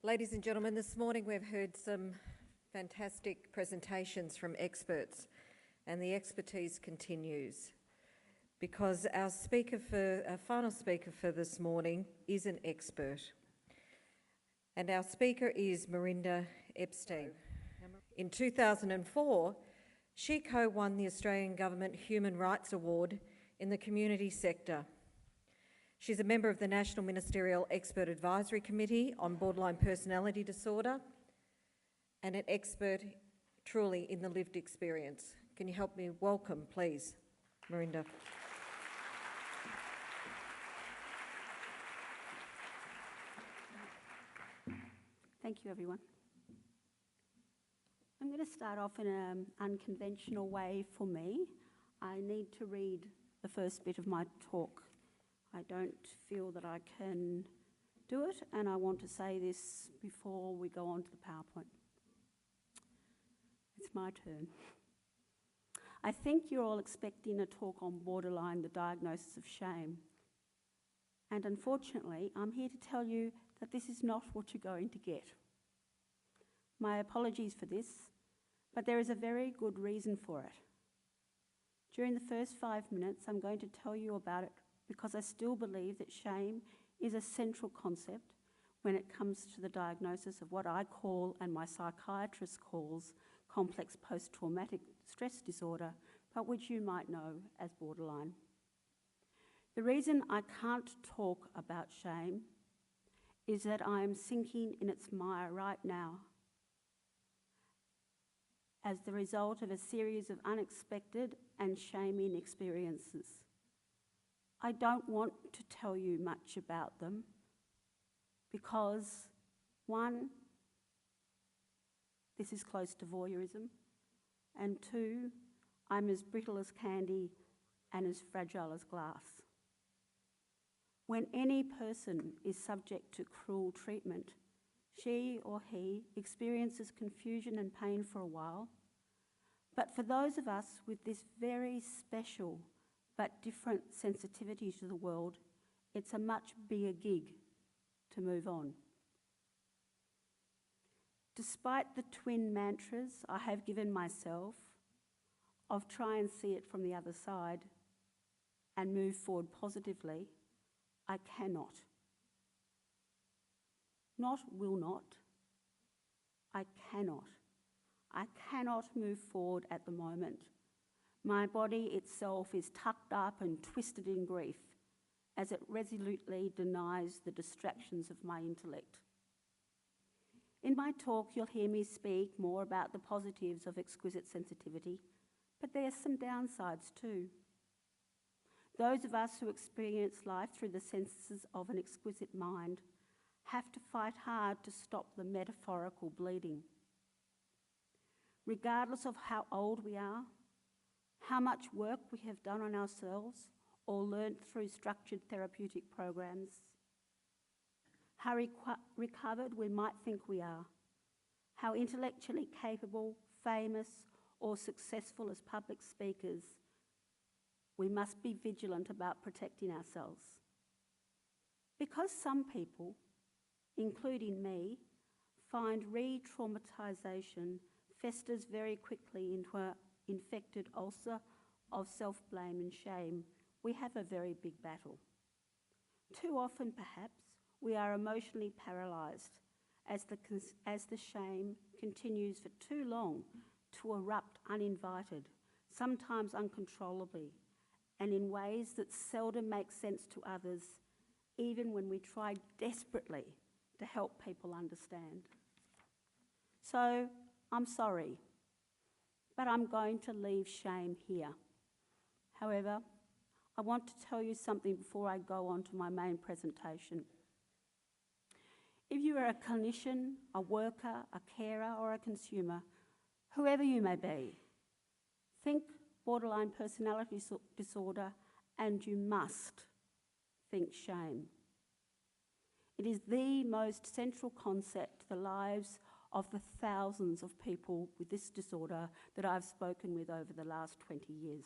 Ladies and gentlemen, this morning we've heard some fantastic presentations from experts, and the expertise continues because our final speaker for this morning is an expert. And our speaker is Merinda Epstein. In 2004, she co-won the Australian Government Human Rights Award in the community sector. She's a member of the National Ministerial Expert Advisory Committee on Borderline Personality Disorder and an expert truly in the lived experience. Can you help me welcome, please, Merinda? Thank you, everyone. I'm going to start off in an unconventional way for me. I need to read the first bit of my talk. I don't feel that I can do it, and I want to say this before we go on to the PowerPoint. It's my turn. I think you're all expecting a talk on borderline, the diagnosis of shame. And unfortunately, I'm here to tell you that this is not what you're going to get. My apologies for this, but there is a very good reason for it. During the first 5 minutes, I'm going to tell you about it because I still believe that shame is a central concept when it comes to the diagnosis of what I call and my psychiatrist calls complex post-traumatic stress disorder, but which you might know as borderline. The reason I can't talk about shame is that I am sinking in its mire right now as the result of a series of unexpected and shaming experiences. I don't want to tell you much about them because, one, this is close to voyeurism, and two, I'm as brittle as candy and as fragile as glass. When any person is subject to cruel treatment, she or he experiences confusion and pain for a while. But for those of us with this very special but different sensitivity to the world, it's a much bigger gig to move on. Despite the twin mantras I have given myself of try and see it from the other side and move forward positively, I cannot. Not will not. I cannot. I cannot move forward at the moment. My body itself is tucked up and twisted in grief as it resolutely denies the distractions of my intellect. In my talk, you'll hear me speak more about the positives of exquisite sensitivity, but there are some downsides too. Those of us who experience life through the senses of an exquisite mind have to fight hard to stop the metaphorical bleeding. Regardless of how old we are, how much work we have done on ourselves or learned through structured therapeutic programs, how recovered we might think we are, how intellectually capable, famous, or successful as public speakers, we must be vigilant about protecting ourselves. Because some people, including me, find re-traumatisation festers very quickly into an infected ulcer of self-blame and shame, we have a very big battle. Too often, perhaps, we are emotionally paralysed as the shame continues for too long to erupt uninvited, sometimes uncontrollably, and in ways that seldom make sense to others, even when we try desperately to help people understand. So, I'm sorry, but I'm going to leave shame here. However, I want to tell you something before I go on to my main presentation. If you are a clinician, a worker, a carer, or a consumer, whoever you may be, think borderline personality disorder and you must think shame. It is the most central concept to the lives of the thousands of people with this disorder that I've spoken with over the last 20 years.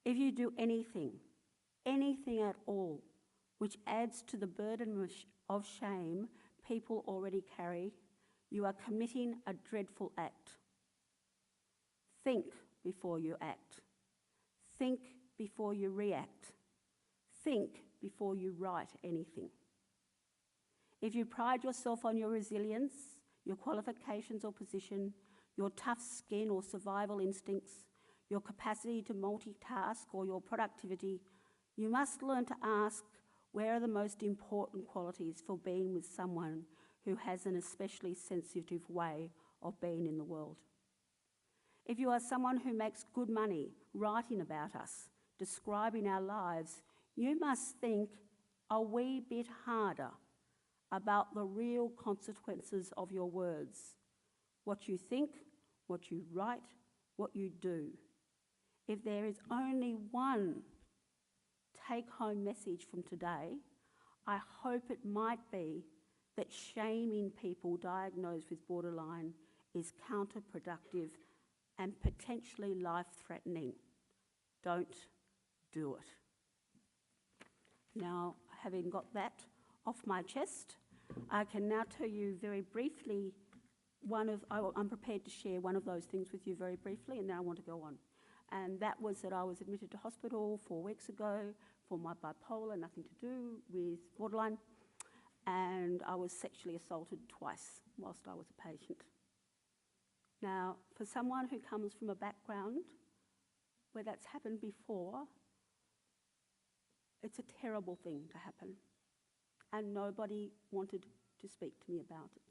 If you do anything at all, which adds to the burden of shame people already carry, you are committing a dreadful act. Think before you act. Think before you react. Think before you write anything. If you pride yourself on your resilience, your qualifications or position, your tough skin or survival instincts, your capacity to multitask or your productivity, you must learn to ask, where are the most important qualities for being with someone who has an especially sensitive way of being in the world? If you are someone who makes good money writing about us, describing our lives, you must think a wee bit harder about the real consequences of your words, what you think, what you write, what you do. If there is only one take-home message from today, I hope it might be that shaming people diagnosed with borderline is counterproductive and potentially life-threatening. Don't do it. Now, having got that off my chest, I can now tell you very briefly I'm prepared to share one of those things with you very briefly, and then I want to go on. And that was that I was admitted to hospital 4 weeks ago for my bipolar, nothing to do with borderline, and I was sexually assaulted twice whilst I was a patient. Now, for someone who comes from a background where that's happened before, it's a terrible thing to happen, and nobody wanted to speak to me about it.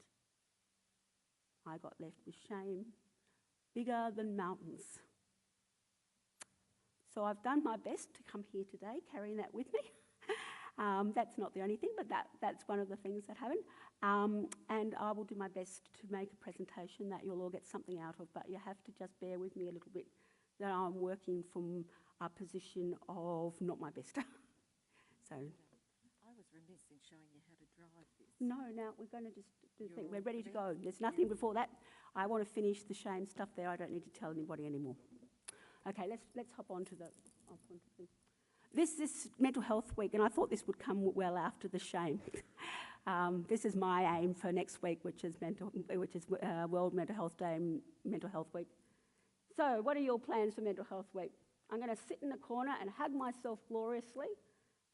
I got left with shame, bigger than mountains. So I've done my best to come here today, carrying that with me. That's not the only thing, but that's one of the things that happened. And I will do my best to make a presentation that you'll all get something out of, but you have to just bear with me a little bit, that I'm working from a position of not my best. So. I was remiss in showing you how to drive this. No, now we're going to just do the thing. We're ready to go. There's nothing before that. I want to finish the shame stuff there. I don't need to tell anybody anymore. Okay, let's hop on to the. This is Mental Health Week, and I thought this would come well after the shame. This is my aim for next week, which is World Mental Health Day and Mental Health Week. So, what are your plans for Mental Health Week? I'm going to sit in the corner and hug myself gloriously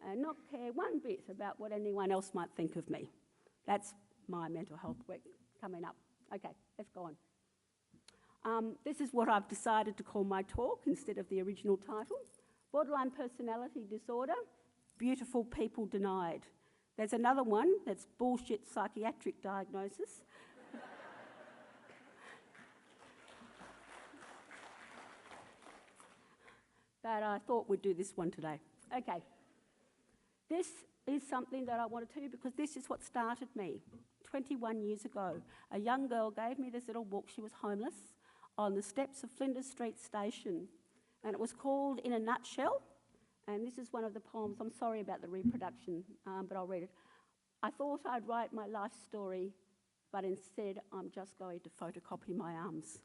and not care one bit about what anyone else might think of me. That's my Mental Health Week coming up. Okay, let's go on. This is what I've decided to call my talk instead of the original title. Borderline Personality Disorder, Beautiful People Denied. There's another one that's bullshit psychiatric diagnosis. But I thought we'd do this one today. Okay. This is something that I want to tell you because this is what started me. 21 years ago, a young girl gave me this little book. She was homeless on the steps of Flinders Street Station, and it was called In a Nutshell, and this is one of the poems. I'm sorry about the reproduction, but I'll read it. I thought I'd write my life story, but instead I'm just going to photocopy my arms.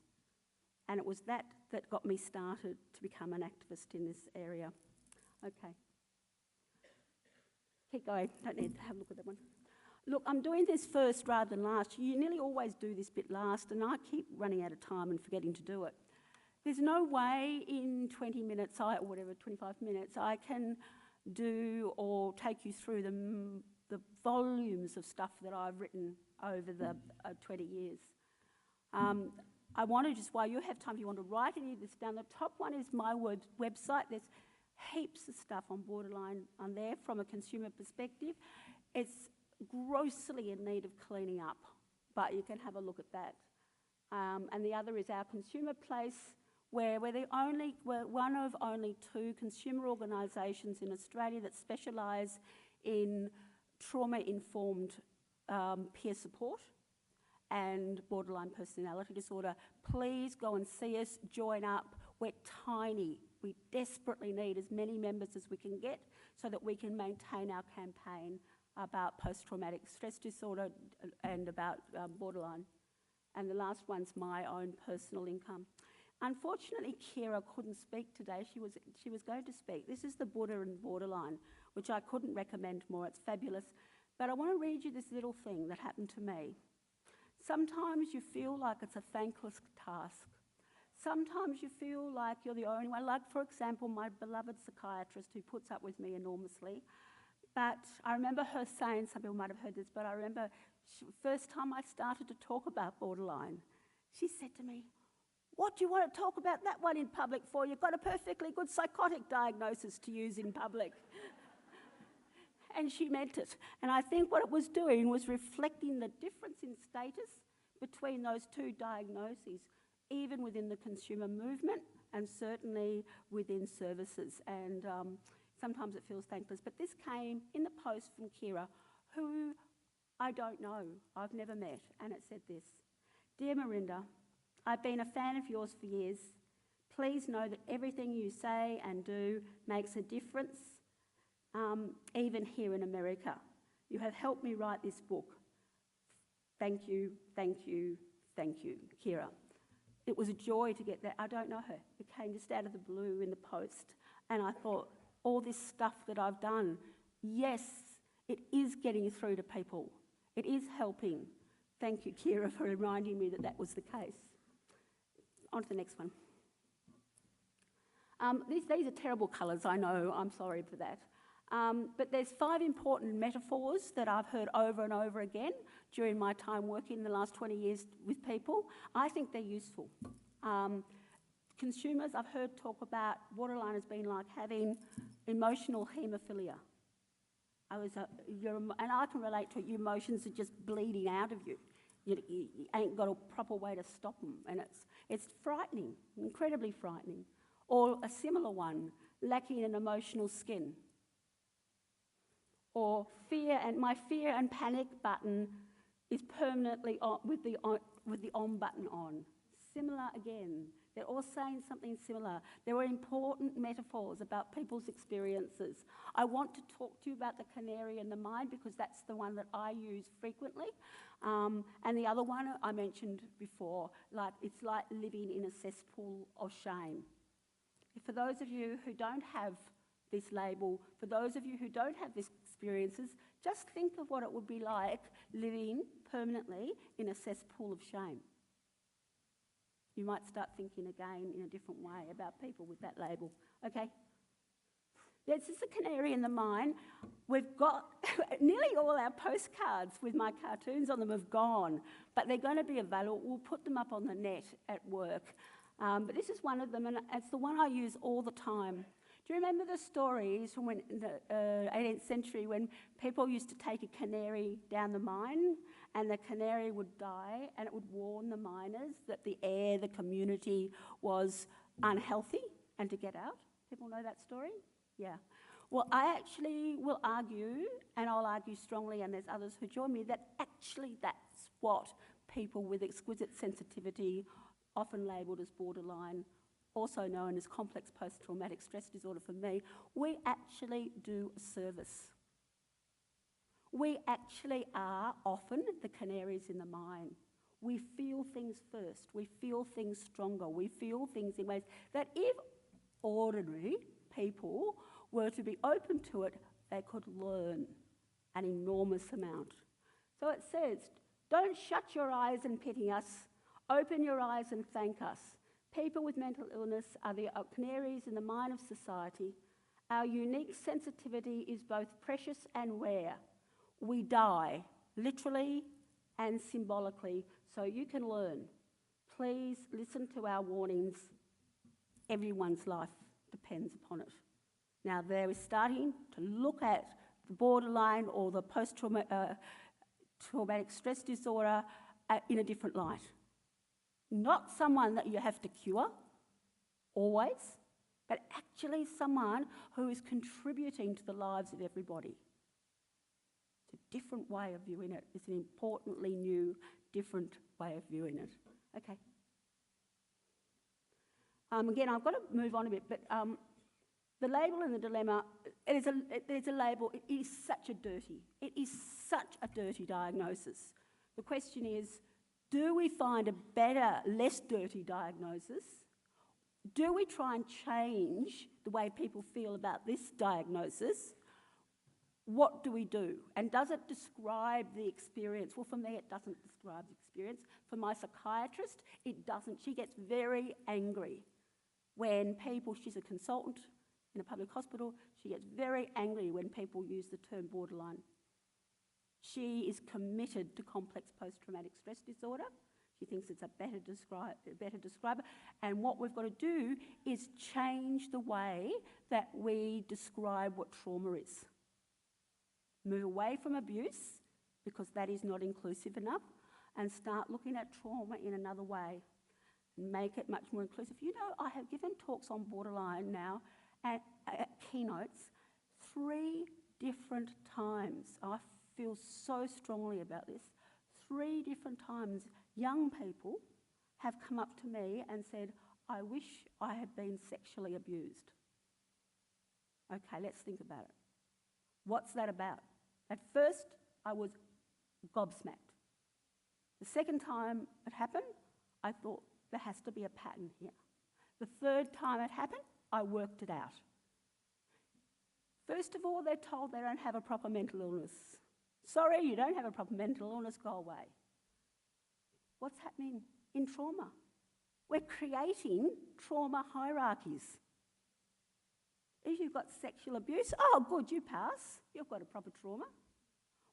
And it was that got me started to become an activist in this area. Okay. Keep going, don't need to have a look at that one. Look, I'm doing this first rather than last. You nearly always do this bit last, and I keep running out of time and forgetting to do it. There's no way in 20 minutes, 25 minutes, I can do or take you through the volumes of stuff that I've written over the 20 years. I want to just, while you have time, if you want to write any of this down, the top one is my website. There's heaps of stuff on borderline on there from a consumer perspective. It's grossly in need of cleaning up, but you can have a look at that. And the other is our consumer place, where we're one of only 2 consumer organisations in Australia that specialise in trauma-informed peer support and borderline personality disorder. Please go and see us, join up. We're tiny. We desperately need as many members as we can get so that we can maintain our campaign about post-traumatic stress disorder and about borderline. And the last one's my own personal income. Unfortunately, Kira couldn't speak today. She was going to speak. This is the Buddha and Borderline, which I couldn't recommend more. It's fabulous. But I want to read you this little thing that happened to me. Sometimes you feel like it's a thankless task. Sometimes you feel like you're the only one. Like, for example, my beloved psychiatrist who puts up with me enormously. But I remember her saying, some people might have heard this, but I remember first time I started to talk about borderline, she said to me, "What do you want to talk about that one in public for? You've got a perfectly good psychotic diagnosis to use in public." And she meant it. And I think what it was doing was reflecting the difference in status between those two diagnoses, even within the consumer movement and certainly within services. And sometimes it feels thankless. But this came in the post from Kira, who I don't know, I've never met. And it said this: "Dear Merinda, I've been a fan of yours for years. Please know that everything you say and do makes a difference, even here in America. You have helped me write this book. Thank you, thank you, thank you, Kira." It was a joy to get that. I don't know her. It came just out of the blue in the post. And I thought, all this stuff that I've done, yes, it is getting through to people. It is helping. Thank you, Kira, for reminding me that that was the case. On to the next one. These are terrible colours, I know. I'm sorry for that. But there's 5 important metaphors that I've heard over and over again during my time working in the last 20 years with people. I think they're useful. Consumers, I've heard talk about borderline as being like having emotional haemophilia. And I can relate to it. Your emotions are just bleeding out of you. You ain't got a proper way to stop them, and it's frightening, incredibly frightening. Or a similar one, lacking an emotional skin. Or my fear and panic button is permanently on, with the on button on. Similar again. They're all saying something similar. There were important metaphors about people's experiences. I want to talk to you about the canary in the mind because that's the one that I use frequently. And the other one I mentioned before, it's like living in a cesspool of shame. For those of you who don't have this label, for those of you who don't have these experiences, just think of what it would be like living permanently in a cesspool of shame. You might start thinking again in a different way about people with that label. Okay? This is a canary in the mine. We've got nearly all our postcards with my cartoons on them have gone, but they're going to be available. We'll put them up on the net at work. But this is one of them, and it's the one I use all the time. Do you remember the stories from when, in the 18th century when people used to take a canary down the mine and the canary would die and it would warn the miners that the air, the community was unhealthy and to get out? People know that story? Yeah. Well, I actually will argue, and I'll argue strongly, and there's others who join me, that actually that's what people with exquisite sensitivity, often labelled as borderline, also known as complex post-traumatic stress disorder for me, we actually do a service. We actually are often the canaries in the mine. We feel things first. We feel things stronger. We feel things in ways that if ordinary people were to be open to it, they could learn an enormous amount. So it says, don't shut your eyes and pity us. Open your eyes and thank us. People with mental illness are the canaries in the mine of society. Our unique sensitivity is both precious and rare. We die, literally and symbolically, so you can learn. Please listen to our warnings. Everyone's life depends upon it. Now, they're starting to look at the borderline or the post-traumatic stress disorder in a different light. Not someone that you have to cure, always, but actually someone who is contributing to the lives of everybody. It's a different way of viewing it. It's an importantly new, different way of viewing it. Okay. Again, I've got to move on a bit, but the label and the dilemma, there's a label, it is such a dirty diagnosis. The question is, do we find a better, less dirty diagnosis? Do we try and change the way people feel about this diagnosis? what do we do? And does it describe the experience? Well, for me, it doesn't describe the experience. For my psychiatrist, it doesn't. She gets very angry when people, she's a consultant in a public hospital, she gets very angry when people use the term borderline. She is committed to complex post-traumatic stress disorder. She thinks it's a better describer. And what we've got to do is change the way that we describe what trauma is. Move away from abuse, because that is not inclusive enough, and start looking at trauma in another way. Make it much more inclusive. You know, I have given talks on borderline now at keynotes 3 different times. I feel so strongly about this. 3 different times, young people have come up to me and said, I wish I had been sexually abused. Okay, let's think about it. What's that about? At first, I was gobsmacked. The second time it happened, I thought, there has to be a pattern here. The third time it happened, I worked it out. First of all, they're told they don't have a proper mental illness. Sorry, you don't have a proper mental illness, go away. What's happening in trauma? We're creating trauma hierarchies. If you've got sexual abuse, oh good, you pass, you've got a proper trauma.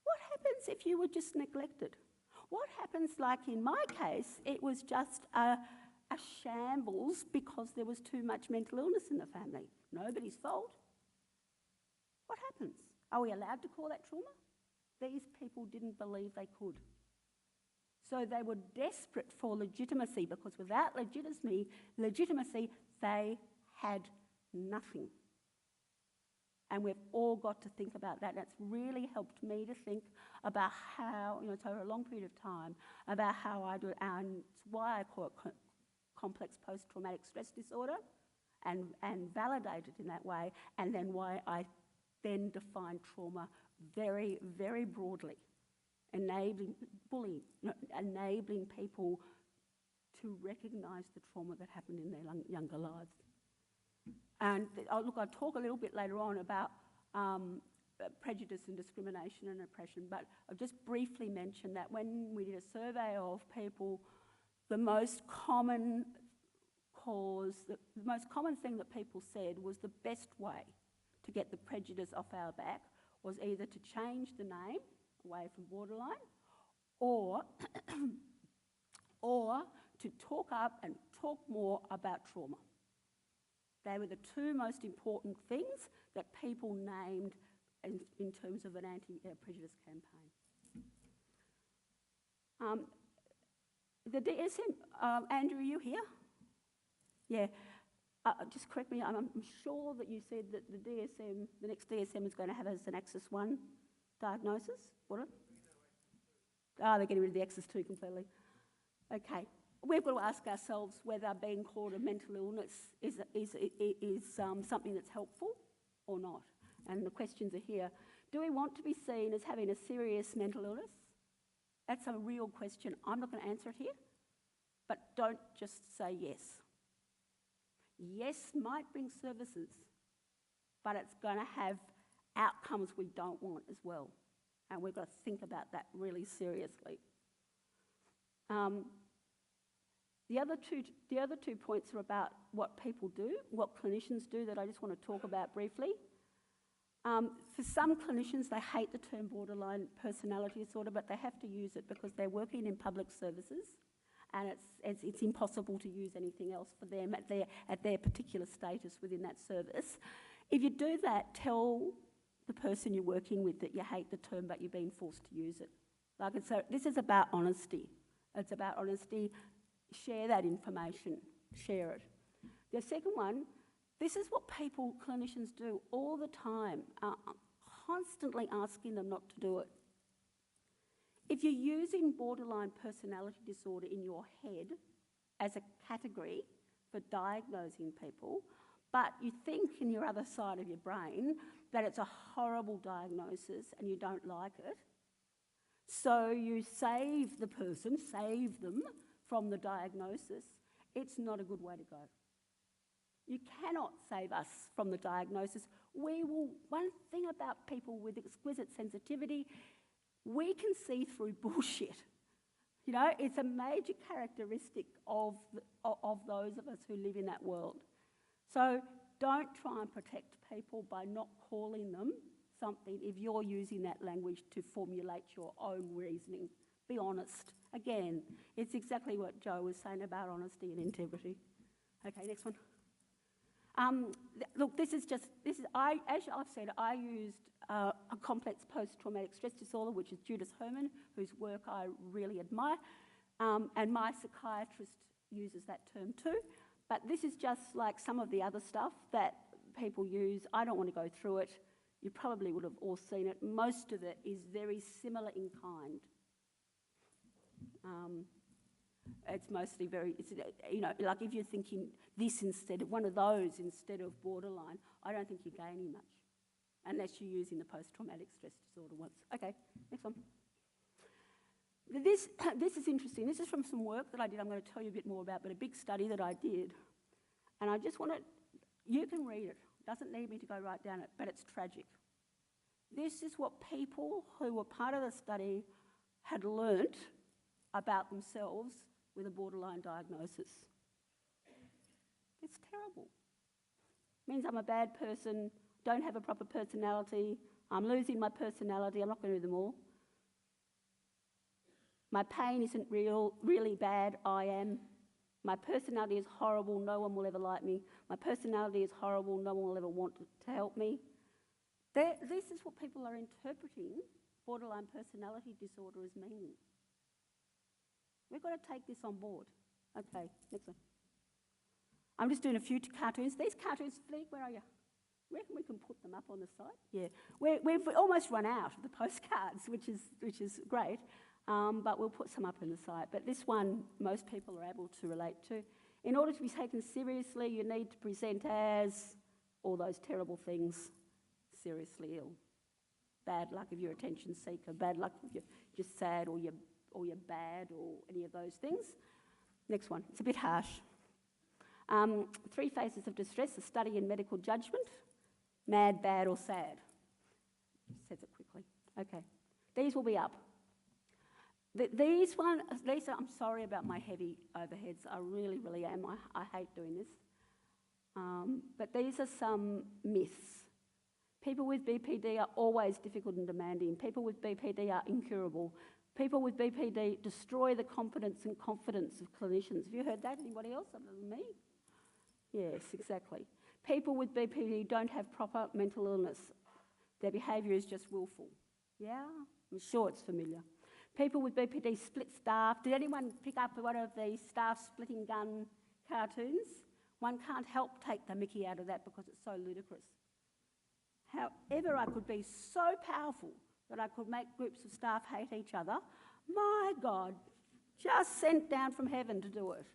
What happens if you were just neglected? What happens, like in my case, it was just a shambles because there was too much mental illness in the family. Nobody's fault. What happens? Are we allowed to call that trauma? These people didn't believe they could. So they were desperate for legitimacy, because without legitimacy, they had nothing. And we've all got to think about that. That's really helped me to think about how, you know, it's over a long period of time, about how I do it, and it's why I call it complex post-traumatic stress disorder, and validate it in that way, and then why I then define trauma very, very broadly, enabling people to recognise the trauma that happened in their younger lives. And look, I'll talk a little bit later on about prejudice and discrimination and oppression, but I'll just briefly mention that when we did a survey of people, the most common thing that people said was the best way to get the prejudice off our back was either to change the name away from borderline, or to talk up and talk more about trauma. They were the 2 most important things that people named in terms of an anti-prejudice campaign. The DSM, Andrew, are you here? Yeah. Just correct me, I'm sure that you said that the next DSM is going to have as an Axis 1 diagnosis. What? They're getting rid of the Axis 2 completely. Okay. We've got to ask ourselves whether being called a mental illness is something that's helpful or not. And the questions are here. Do we want to be seen as having a serious mental illness? That's a real question. I'm not going to answer it here, but don't just say yes. Yes might bring services, but it's going to have outcomes we don't want as well. And we've got to think about that really seriously. The other two points are about what people do, what clinicians do, that I just want to talk about briefly. For some clinicians, they hate the term borderline personality disorder, but they have to use it because they're working in public services, and it's impossible to use anything else for them at their particular status within that service. If you do that, tell the person you're working with that you hate the term, but you're being forced to use it. This is about honesty. It's about honesty. Share that information. Share it. The second one, this is what clinicians do all the time, constantly asking them not to do it. If you're using borderline personality disorder in your head as a category for diagnosing people, but you think in your other side of your brain that it's a horrible diagnosis and you don't like it, so you save them from the diagnosis, it's not a good way to go. You cannot save us from the diagnosis. One thing about people with exquisite sensitivity, we can see through bullshit. You know, it's a major characteristic of those of us who live in that world. So don't try and protect people by not calling them something if you're using that language to formulate your own reasoning. Be honest. Again, it's exactly what Joe was saying about honesty and integrity. Okay, next one. Look, as I've said, I used a complex post-traumatic stress disorder, which is Judith Herman, whose work I really admire, and my psychiatrist uses that term too. But this is just like some of the other stuff that people use. I don't want to go through it. You probably would have all seen it. Most of it is very similar in kind. It's mostly like if you're thinking this instead of one of those instead of borderline, I don't think you're gaining much, unless you're using the post-traumatic stress disorder once. Okay, next one. This is interesting. This is from some work that I did. I'm going to tell you a bit more about, but a big study that I did. And I just want to, you can read it. Doesn't need me to go right down it, but it's tragic. This is what people who were part of the study had learnt about themselves with a borderline diagnosis. It's terrible. It means I'm a bad person, don't have a proper personality, I'm losing my personality, I'm not going to do them all. My pain isn't really bad, I am. My personality is horrible, no one will ever like me. My personality is horrible, no one will ever want to help me. This is what people are interpreting borderline personality disorder as meaning. We've got to take this on board. Okay, next one. I'm just doing a few cartoons. These cartoons, Fleek, where are you? I reckon we can put them up on the site. Yeah, we've almost run out of the postcards, which is great, but we'll put some up on the site. But this one, most people are able to relate to. In order to be taken seriously, you need to present as all those terrible things, seriously ill. Bad luck if you're a attention seeker, bad luck if you're just sad or you're bad or any of those things. Next one. It's a bit harsh. 3 phases of distress, a study in medical judgment, mad, bad or sad. Says it quickly. Okay. These will be up. These are, I'm sorry about my heavy overheads. I really, really am. I hate doing this. But these are some myths. People with BPD are always difficult and demanding. People with BPD are incurable. People with BPD destroy the competence and confidence of clinicians. Have you heard that? Anybody else other than me? Yes, exactly. People with BPD don't have proper mental illness. Their behaviour is just willful. Yeah? I'm sure it's familiar. People with BPD split staff. Did anyone pick up one of the staff splitting gun cartoons? One can't help take the mickey out of that because it's so ludicrous. However, I could be so powerful that I could make groups of staff hate each other. My God, just sent down from heaven to do it.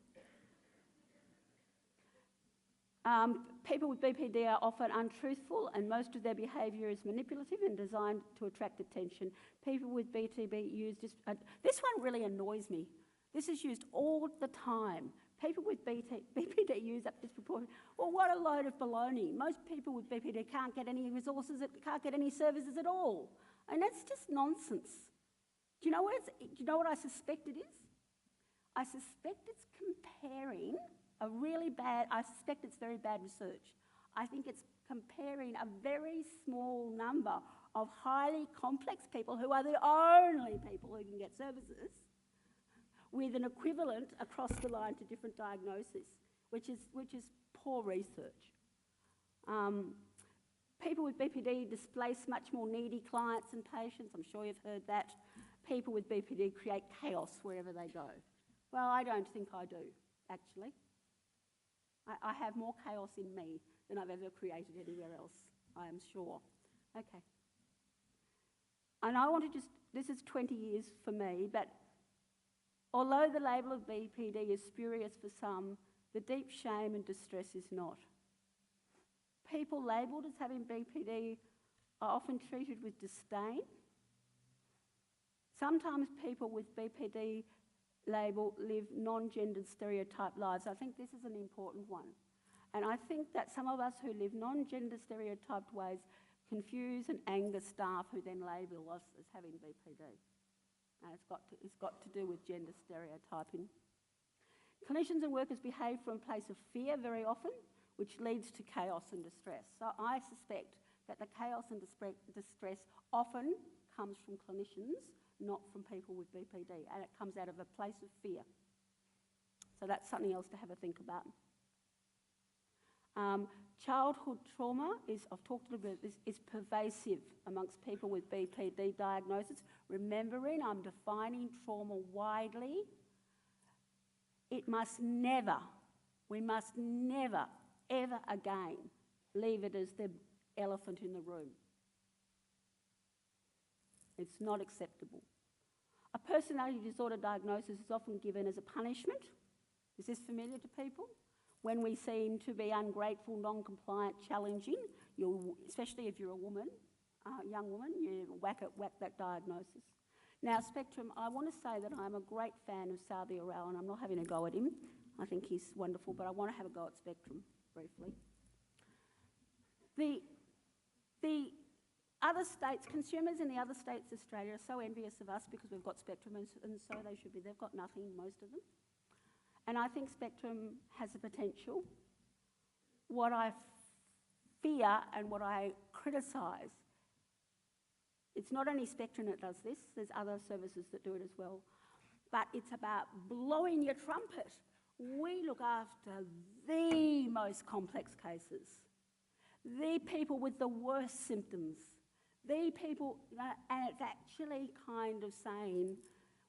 People with BPD are often untruthful and most of their behaviour is manipulative and designed to attract attention. People with BPD use this one really annoys me. This is used all the time. People with BPD use up disproportionate. Well, what a load of baloney. Most people with BPD can't get any resources, can't get any services at all. And that's just nonsense. Do you know what I suspect it is? I suspect it's comparing I suspect it's very bad research. I think it's comparing a very small number of highly complex people who are the only people who can get services with an equivalent across the line to different diagnoses, which is poor research. People with BPD displace much more needy clients and patients. I'm sure you've heard that. People with BPD create chaos wherever they go. Well, I don't think I do, actually. I have more chaos in me than I've ever created anywhere else, I am sure. Okay. And I want to this is 20 years for me, but although the label of BPD is spurious for some, the deep shame and distress is not. People labelled as having BPD are often treated with disdain. Sometimes people with BPD label live non-gendered stereotype lives. I think this is an important one. And I think that some of us who live non-gender stereotyped ways confuse and anger staff who then label us as having BPD. And it's got to do with gender stereotyping. Clinicians and workers behave from a place of fear very often, which leads to chaos and distress. So I suspect that the chaos and distress often comes from clinicians, not from people with BPD, and it comes out of a place of fear. So that's something else to have a think about. Childhood trauma I've talked a little bit about this, is pervasive amongst people with BPD diagnosis. Remembering, I'm defining trauma widely. We must never, ever again leave it as the elephant in the room. It's not acceptable. A personality disorder diagnosis is often given as a punishment. Is this familiar to people? When we seem to be ungrateful, non-compliant, challenging, especially if you're a woman, young woman, you whack that diagnosis. Now, Spectrum, I want to say that I'm a great fan of Sabi Oral, and I'm not having a go at him. I think he's wonderful, but I want to have a go at Spectrum briefly. The other states, consumers in the other states of Australia are so envious of us because we've got Spectrum, and so they should be. They've got nothing, most of them. And I think Spectrum has the potential. What I fear and what I criticise, it's not only Spectrum that does this, there's other services that do it as well, but it's about blowing your trumpet. We look after the most complex cases, the people with the worst symptoms, the people, and it's actually kind of saying,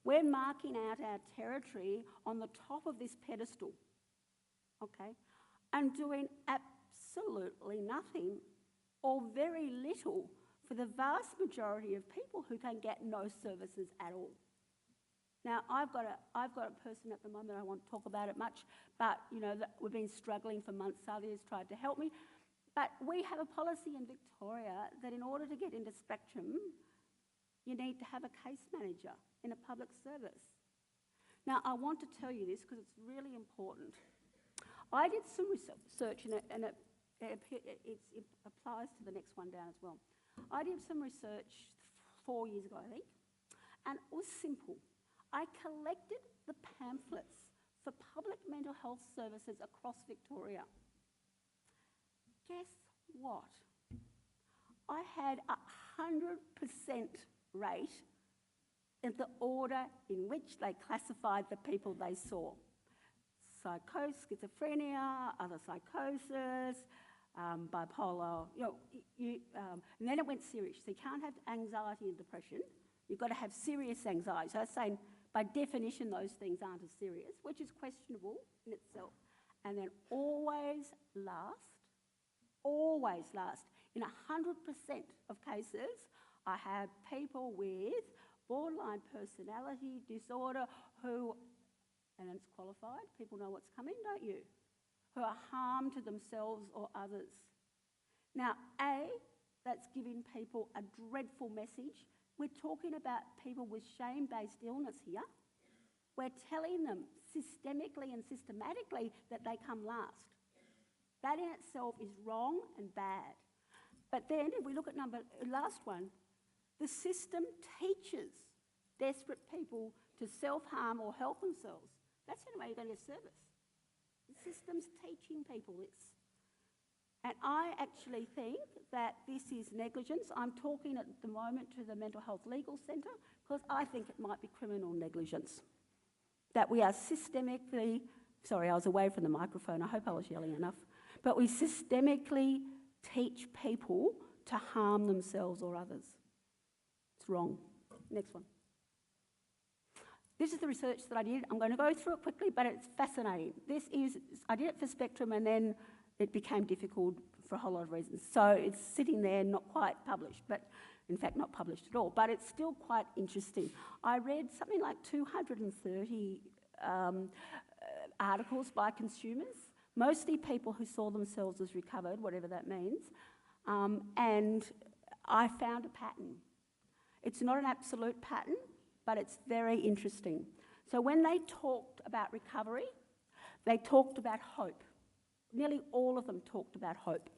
we're marking out our territory on the top of this pedestal, okay, and doing absolutely nothing or very little for the vast majority of people who can get no services at all. Now, I've got a person at the moment, I won't talk about it much, but we've been struggling for months. Sally has tried to help me, but we have a policy in Victoria that in order to get into Spectrum, you need to have a case manager in a public service. Now, I want to tell you this because it's really important. I did some research, and it applies to the next one down as well. I did some research 4 years ago, I think, and it was simple. I collected the pamphlets for public mental health services across Victoria. Guess what? I had 100% rate in the order in which they classified the people they saw. Psychosis, schizophrenia, other psychosis, bipolar, and then it went serious. So you can't have anxiety and depression. You've got to have serious anxiety. So I was saying, by definition, those things aren't as serious, which is questionable in itself. And then always last, in 100% of cases, I have people with borderline personality disorder who, and it's qualified, people know what's coming, don't you? Who are harm to themselves or others. Now, that's giving people a dreadful message. We're talking about people with shame-based illness here. We're telling them systemically and systematically that they come last. That in itself is wrong and bad. But then, if we look at last one, the system teaches desperate people to self-harm or help themselves. That's the only way you're going to get service. The system's teaching people this. And I actually think that this is negligence. I'm talking at the moment to the Mental Health Legal Centre because I think it might be criminal negligence. That we are systemically, sorry, I was away from the microphone, I hope I was yelling enough, but we systemically teach people to harm themselves or others. It's wrong. Next one. This is the research that I did. I'm going to go through it quickly, but it's fascinating. I did it for Spectrum and then it became difficult for a whole lot of reasons. So it's sitting there, not quite published, but in fact not published at all, but it's still quite interesting. I read something like 230 articles by consumers, mostly people who saw themselves as recovered, whatever that means, and I found a pattern. It's not an absolute pattern, but it's very interesting. So when they talked about recovery, they talked about hope. nearly all of them talked about hope.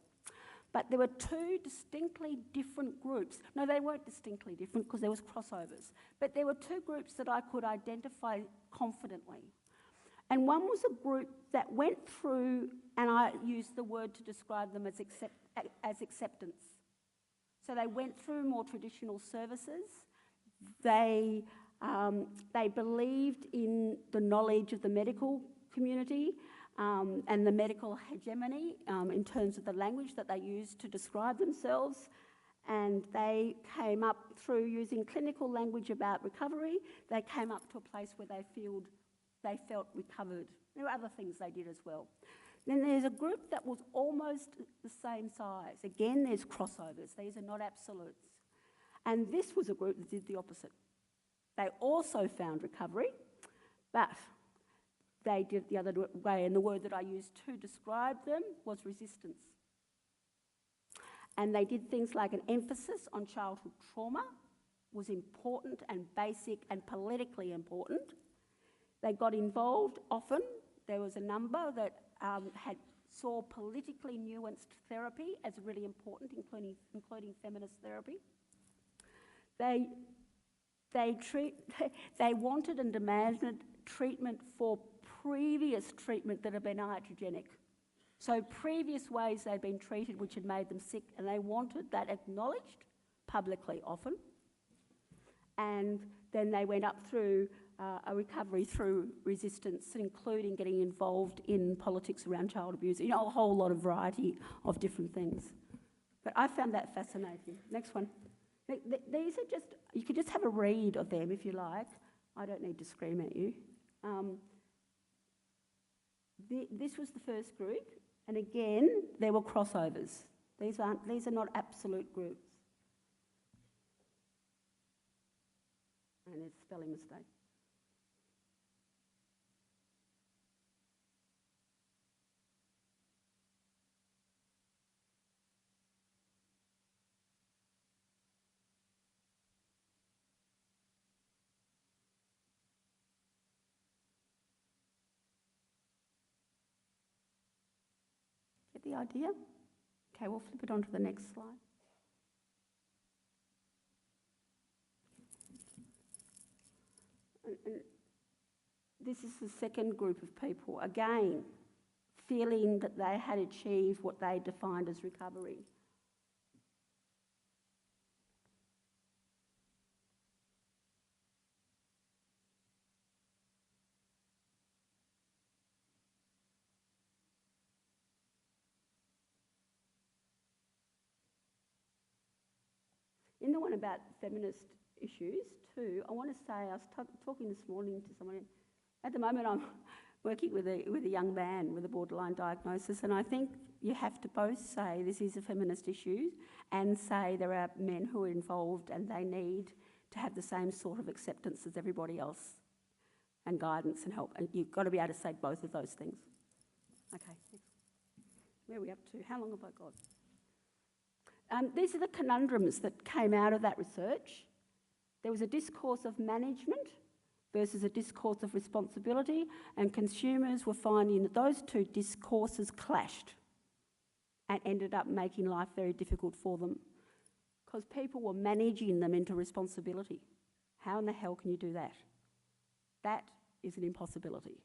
But there were two distinctly different groups. No, they weren't distinctly different because there was crossovers. But there were two groups that I could identify confidently. And one was a group that went through, and I used the word to describe them as acceptance. So they went through more traditional services. They believed in the knowledge of the medical community and the medical hegemony in terms of the language that they used to describe themselves. And they came up through using clinical language about recovery. They came up to a place where they felt recovered. There were other things they did as well. Then there's a group that was almost the same size. Again, there's crossovers. These are not absolutes. And this was a group that did the opposite. They also found recovery, but they did it the other way, and the word that I used to describe them was resistance. And they did things like an emphasis on childhood trauma was important and basic and politically important. They got involved often. There was a number that saw politically nuanced therapy as really important, including feminist therapy. They wanted and demanded treatment for previous treatment that had been iatrogenic. So previous ways they'd been treated which had made them sick, and they wanted that acknowledged publicly often. And then they went up through a recovery through resistance, including getting involved in politics around child abuse, a whole lot of variety of different things. But I found that fascinating. Next one. These are just, you can just have a read of them if you like. I don't need to scream at you. This was the first group, and again, there were crossovers. These are not absolute groups. And it's a spelling mistake. Get the idea? Okay, we'll flip it on to the next slide. And this is the second group of people, again, feeling that they had achieved what they defined as recovery. In the one about feminist issues too, I want to say, I was talking this morning to someone. At the moment I'm working with a young man with a borderline diagnosis, and I think you have to both say this is a feminist issue and say there are men who are involved and they need to have the same sort of acceptance as everybody else and guidance and help. And you've got to be able to say both of those things. Okay, where are we up to? How long have I got? These are the conundrums that came out of that research. There was a discourse of management versus a discourse of responsibility, and consumers were finding that those two discourses clashed and ended up making life very difficult for them because people were managing them into responsibility. How in the hell can you do that? That is an impossibility.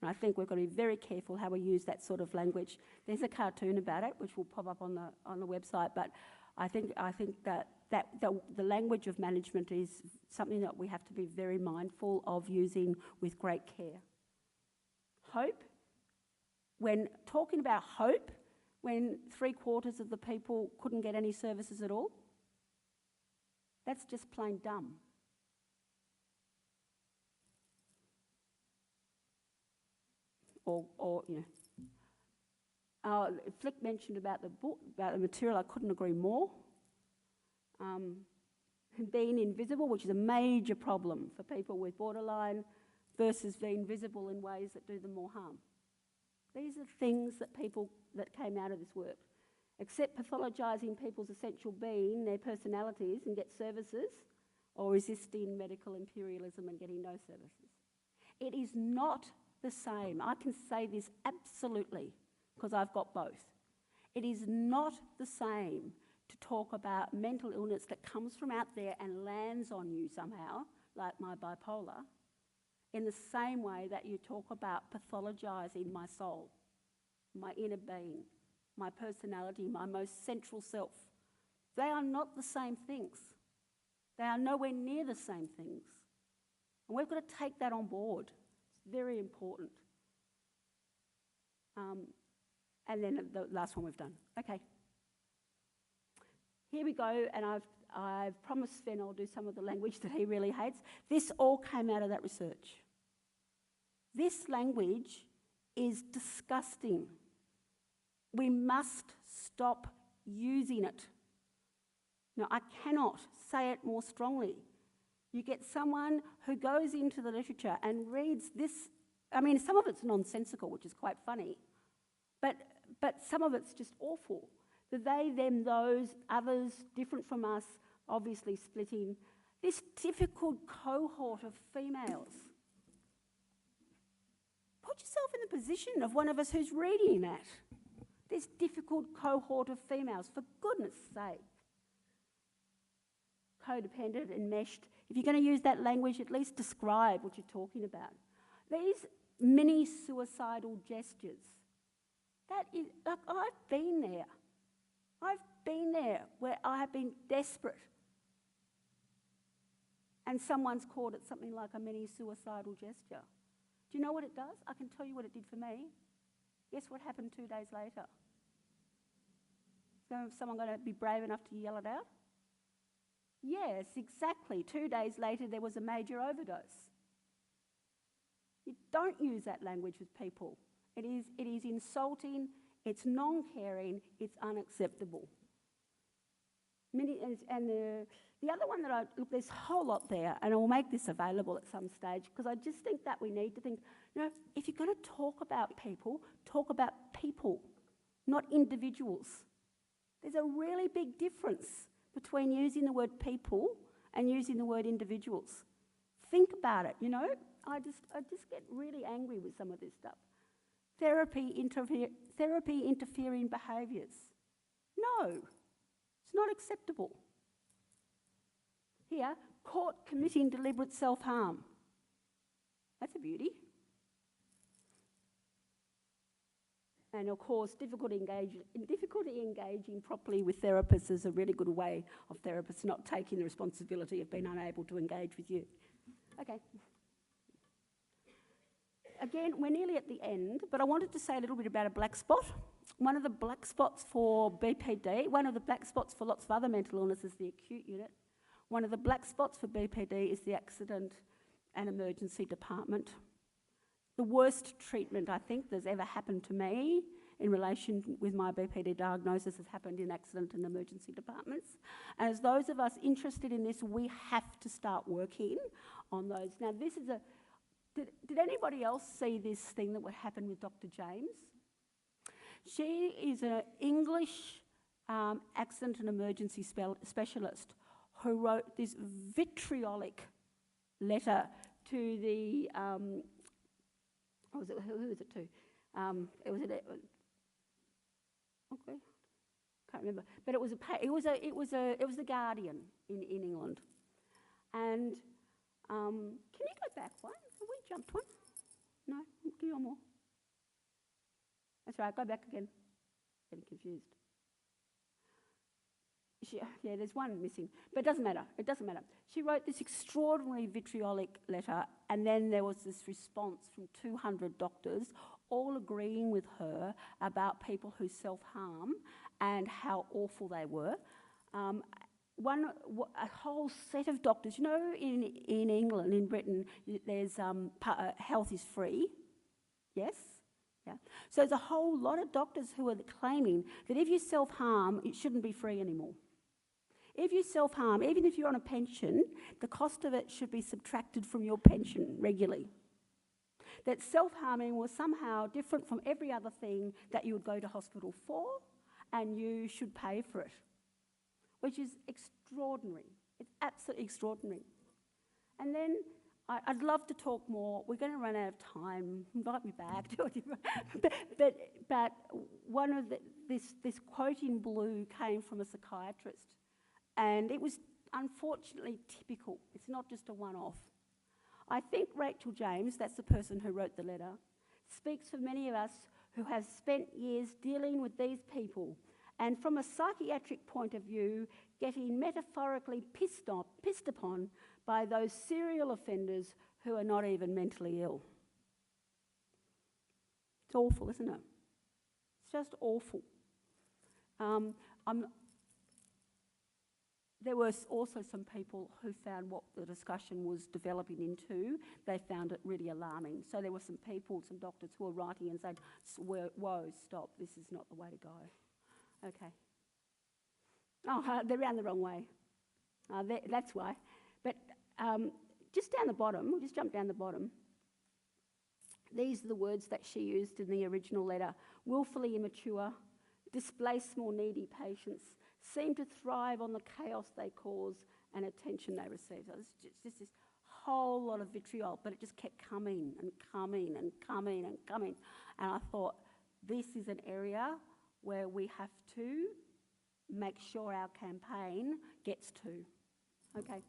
And I think we've got to be very careful how we use that sort of language. There's a cartoon about it, which will pop up on the website, but I think that the language of management is something that we have to be very mindful of using with great care. Hope. When talking about hope, when 3/4 of the people couldn't get any services at all, that's just plain dumb. Flick mentioned about the book, about the material. I couldn't agree more. Being invisible, which is a major problem for people with borderline, versus being visible in ways that do them more harm. These are things that came out of this work. Accept pathologising people's essential being, their personalities, and get services, or resisting medical imperialism and getting no services. It is not the same. I can say this absolutely. because I've got both. It is not the same to talk about mental illness that comes from out there and lands on you somehow, like my bipolar, in the same way that you talk about pathologising my soul, my inner being, my personality, my most central self. They are not the same things. They are nowhere near the same things. And we've got to take that on board. It's very important. And then the last one we've done. Okay. Here we go, and I've promised Sven I'll do some of the language that he really hates. This all came out of that research. This language is disgusting. We must stop using it. Now, I cannot say it more strongly. You get someone who goes into the literature and reads this. I mean, some of it's nonsensical, which is quite funny, but some of it's just awful. The they, them, those, others, different from us, obviously splitting. This difficult cohort of females. Put yourself in the position of one of us who's reading that. This difficult cohort of females, for goodness sake. Codependent, enmeshed. If you're going to use that language, at least describe what you're talking about. These mini suicidal gestures. That is, like, I've been there. I've been there where I have been desperate and someone's called it something like a mini suicidal gesture. Do you know what it does? I can tell you what it did for me. Guess what happened 2 days later? So is someone going to be brave enough to yell it out? Yes, exactly. 2 days later, there was a major overdose. You don't use that language with people. It is insulting, it's non-caring, it's unacceptable. And the other one that look, there's a whole lot there, and I will make this available at some stage, because I just think that we need to think, if you're going to talk about people, not individuals. There's a really big difference between using the word people and using the word individuals. Think about it, I just get really angry with some of this stuff. Therapy interfering behaviours. No, it's not acceptable. Here, court committing deliberate self-harm. That's a beauty. And of course, difficulty engaging properly with therapists is a really good way of therapists not taking the responsibility of being unable to engage with you. Okay. Again, we're nearly at the end, but I wanted to say a little bit about a black spot. One of the black spots for BPD, one of the black spots for lots of other mental illness is the acute unit. One of the black spots for BPD is the accident and emergency department. The worst treatment I think that's ever happened to me in relation with my BPD diagnosis has happened in accident and emergency departments. And as those of us interested in this, we have to start working on those. Now, this is a... Did anybody else see this thing that would happen with Dr. James? She is an English accident and emergency specialist who wrote this vitriolic letter to the... who was it to? Okay, can't remember. But it was the Guardian in England. And can you go back one? Have we jumped one? No, give you one more. That's right. Go back again. Getting confused. Yeah, there's one missing, but it doesn't matter. It doesn't matter. She wrote this extraordinary vitriolic letter, and then there was this response from 200 doctors, all agreeing with her about people who self-harm and how awful they were. A whole set of doctors. In England, in Britain, there's health is free. Yes. Yeah. So there's a whole lot of doctors who are claiming that if you self-harm, it shouldn't be free anymore. If you self-harm, even if you're on a pension, the cost of it should be subtracted from your pension regularly. That self-harming was somehow different from every other thing that you would go to hospital for, and you should pay for it, which is extraordinary. It's absolutely extraordinary. And then I'd love to talk more. We're going to run out of time. Invite me back. but one of this quote in blue came from a psychiatrist, and it was unfortunately typical. It's not just a one-off. I think Rachel James, that's the person who wrote the letter, speaks for many of us who have spent years dealing with these people, and from a psychiatric point of view, getting metaphorically pissed upon by those serial offenders who are not even mentally ill. It's awful, isn't it? It's just awful. There were also some people who found what the discussion was developing into, they found it really alarming. So there were some people, some doctors who were writing and saying, whoa, stop, this is not the way to go. Okay. Oh, they're round the wrong way. That's why. But just down the bottom, we'll just jump down the bottom. These are the words that she used in the original letter. Willfully immature, display small needy patients, seem to thrive on the chaos they cause and attention they receive. So it's just this whole lot of vitriol, but it just kept coming and coming and coming and coming. And I thought, this is an area where we have to make sure our campaign gets to. Okay.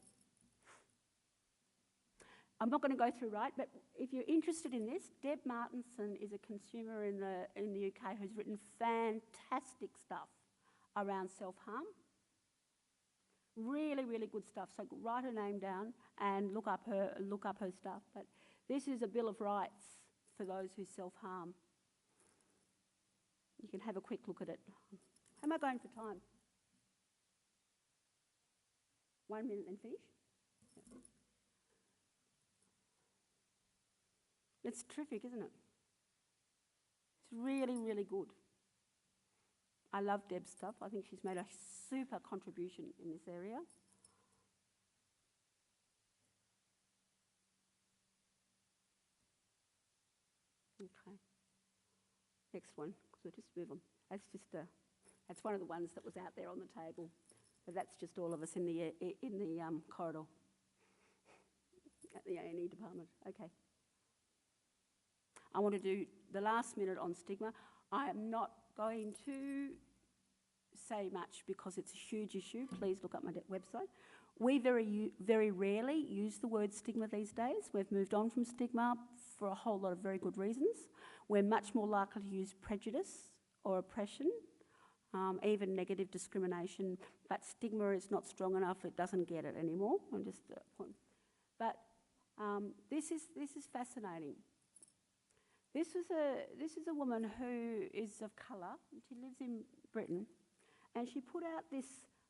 I'm not going to go through, right, but if you're interested in this, Deb Martinson is a consumer in the UK who's written fantastic stuff around self-harm. Really, really good stuff. So write her name down and look up her stuff. But this is a Bill of Rights for those who self-harm. You can have a quick look at it. How am I going for time? 1 minute and finish? Yeah. It's terrific, isn't it? It's really, really good. I love Deb's stuff. I think she's made a super contribution in this area. Okay. Next one, because we'll just move on. That's one of the ones that was out there on the table. But that's just all of us in the corridor at the A&E department. Okay. I want to do the last minute on stigma. I am not going to say much because it's a huge issue. Please look up my website. We very rarely use the word stigma these days. We've moved on from stigma for a whole lot of very good reasons. We're much more likely to use prejudice or oppression, even negative discrimination, but stigma is not strong enough. It doesn't get it anymore. I'm just but this is fascinating. This is a woman who is of colour. She lives in Britain, and she put out this.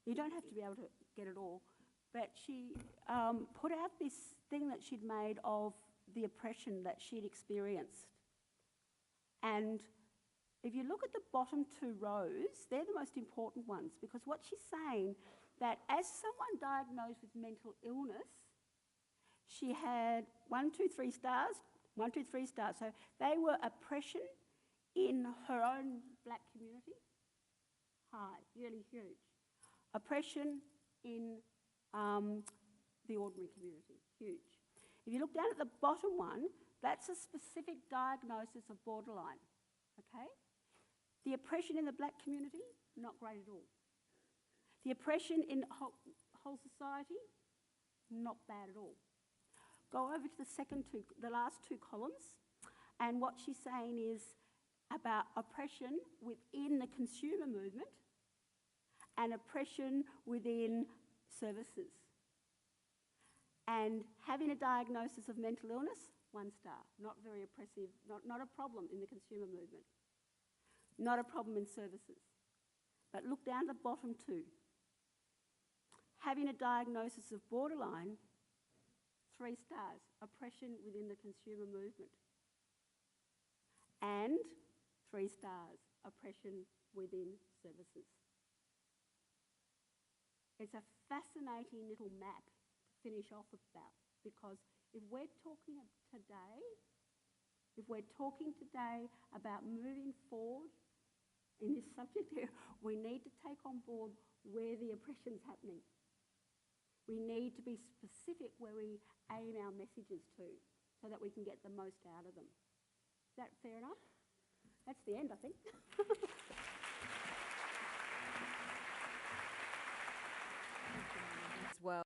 You don't have to be able to get it all, but she put out this thing that she'd made of the oppression that she'd experienced. And if you look at the bottom two rows, they're the most important ones, because what she's saying that as someone diagnosed with mental illness, she had 1, 2, 3 stars. 1, 2, 3 stars. So they were oppression in her own black community. High, really huge. Oppression in the ordinary community, huge. If you look down at the bottom one, that's a specific diagnosis of borderline, okay? The oppression in the black community, not great at all. The oppression in whole society, not bad at all. Go over to the last two columns, and what she's saying is about oppression within the consumer movement and oppression within services. And having a diagnosis of mental illness, 1 star, not very oppressive, not a problem in the consumer movement, not a problem in services. But look down at the bottom two. Having a diagnosis of borderline, 3 stars, oppression within the consumer movement. And 3 stars, oppression within services. It's a fascinating little map to finish off about, because if we're talking today about moving forward in this subject here, we need to take on board where the oppression's happening. We need to be specific where we aim our messages to so that we can get the most out of them. Is that fair enough? That's the end, I think.